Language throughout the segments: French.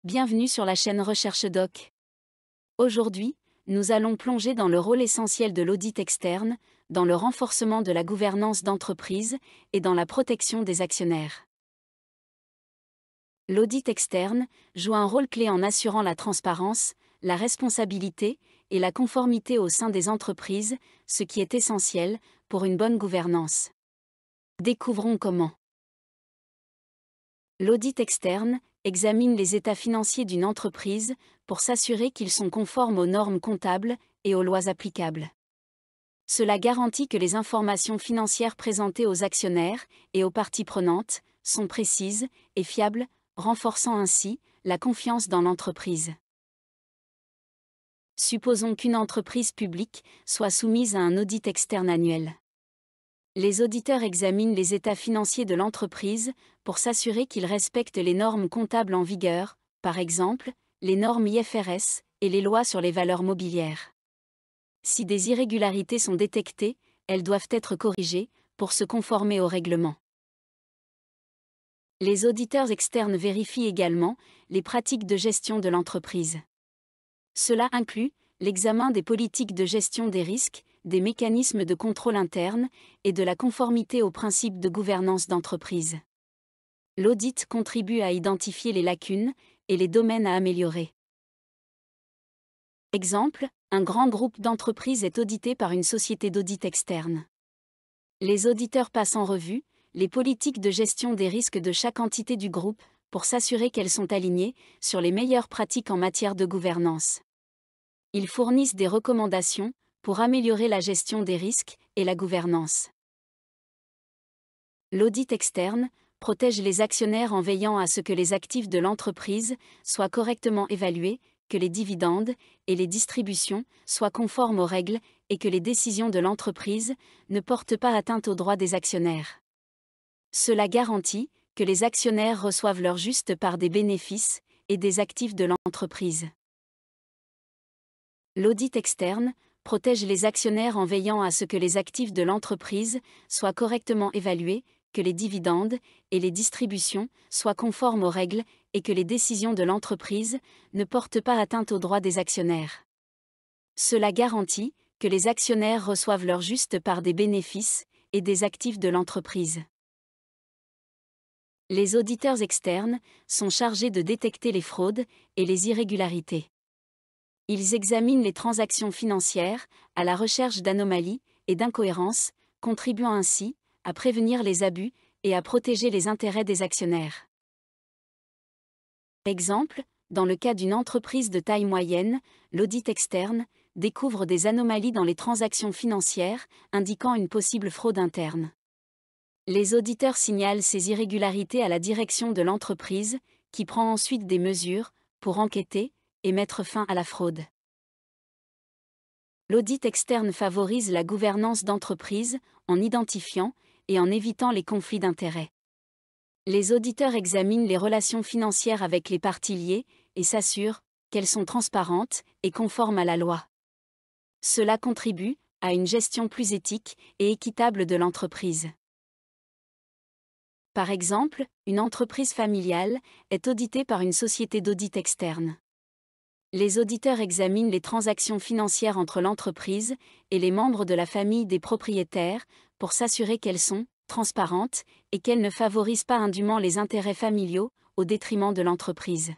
Bienvenue sur la chaîne Recherche Doc. Aujourd'hui, nous allons plonger dans le rôle essentiel de l'audit externe, dans le renforcement de la gouvernance d'entreprise et dans la protection des actionnaires. L'audit externe joue un rôle clé en assurant la transparence, la responsabilité et la conformité au sein des entreprises, ce qui est essentiel pour une bonne gouvernance. Découvrons comment. L'audit externe examine les états financiers d'une entreprise pour s'assurer qu'ils sont conformes aux normes comptables et aux lois applicables. Cela garantit que les informations financières présentées aux actionnaires et aux parties prenantes sont précises et fiables, renforçant ainsi la confiance dans l'entreprise. Supposons qu'une entreprise publique soit soumise à un audit externe annuel. Les auditeurs examinent les états financiers de l'entreprise pour s'assurer qu'ils respectent les normes comptables en vigueur, par exemple, les normes IFRS et les lois sur les valeurs mobilières. Si des irrégularités sont détectées, elles doivent être corrigées pour se conformer au règlement. Les auditeurs externes vérifient également les pratiques de gestion de l'entreprise. Cela inclut l'examen des politiques de gestion des risques, des mécanismes de contrôle interne et de la conformité aux principes de gouvernance d'entreprise. L'audit contribue à identifier les lacunes et les domaines à améliorer. Exemple, un grand groupe d'entreprises est audité par une société d'audit externe. Les auditeurs passent en revue les politiques de gestion des risques de chaque entité du groupe pour s'assurer qu'elles sont alignées sur les meilleures pratiques en matière de gouvernance. Ils fournissent des recommandations pour améliorer la gestion des risques et la gouvernance. L'audit externe protège les actionnaires en veillant à ce que les actifs de l'entreprise soient correctement évalués, que les dividendes et les distributions soient conformes aux règles et que les décisions de l'entreprise ne portent pas atteinte aux droits des actionnaires. Cela garantit que les actionnaires reçoivent leur juste part des bénéfices et des actifs de l'entreprise. L'audit externe protège les actionnaires en veillant à ce que les actifs de l'entreprise soient correctement évalués, que les dividendes et les distributions soient conformes aux règles et que les décisions de l'entreprise ne portent pas atteinte aux droits des actionnaires. Cela garantit que les actionnaires reçoivent leur juste part des bénéfices et des actifs de l'entreprise. Les auditeurs externes sont chargés de détecter les fraudes et les irrégularités. Ils examinent les transactions financières à la recherche d'anomalies et d'incohérences, contribuant ainsi à prévenir les abus et à protéger les intérêts des actionnaires. Exemple, dans le cas d'une entreprise de taille moyenne, l'audit externe découvre des anomalies dans les transactions financières, indiquant une possible fraude interne. Les auditeurs signalent ces irrégularités à la direction de l'entreprise, qui prend ensuite des mesures pour enquêter et mettre fin à la fraude. L'audit externe favorise la gouvernance d'entreprise en identifiant et en évitant les conflits d'intérêts. Les auditeurs examinent les relations financières avec les parties liées et s'assurent qu'elles sont transparentes et conformes à la loi. Cela contribue à une gestion plus éthique et équitable de l'entreprise. Par exemple, une entreprise familiale est auditée par une société d'audit externe. Les auditeurs examinent les transactions financières entre l'entreprise et les membres de la famille des propriétaires pour s'assurer qu'elles sont transparentes et qu'elles ne favorisent pas indûment les intérêts familiaux au détriment de l'entreprise.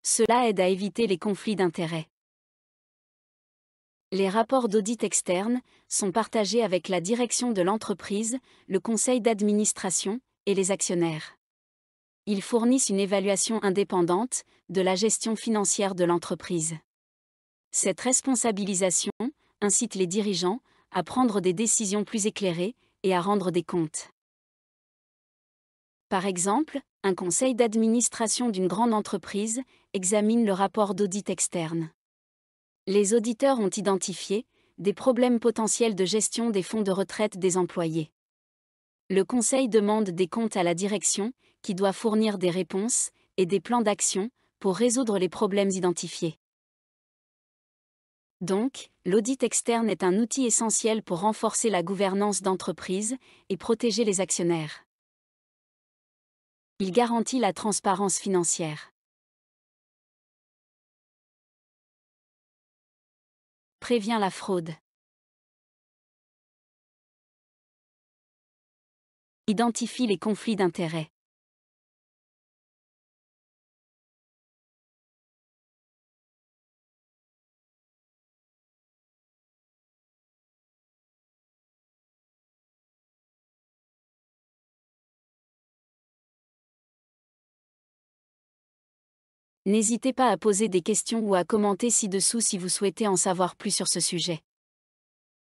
Cela aide à éviter les conflits d'intérêts. Les rapports d'audit externe sont partagés avec la direction de l'entreprise, le conseil d'administration et les actionnaires. Ils fournissent une évaluation indépendante de la gestion financière de l'entreprise. Cette responsabilisation incite les dirigeants à prendre des décisions plus éclairées et à rendre des comptes. Par exemple, un conseil d'administration d'une grande entreprise examine le rapport d'audit externe. Les auditeurs ont identifié des problèmes potentiels de gestion des fonds de retraite des employés. Le conseil demande des comptes à la direction, qui doit fournir des réponses et des plans d'action pour résoudre les problèmes identifiés. Donc, l'audit externe est un outil essentiel pour renforcer la gouvernance d'entreprise et protéger les actionnaires. Il garantit la transparence financière. Prévient la fraude. Identifie les conflits d'intérêts. N'hésitez pas à poser des questions ou à commenter ci-dessous si vous souhaitez en savoir plus sur ce sujet.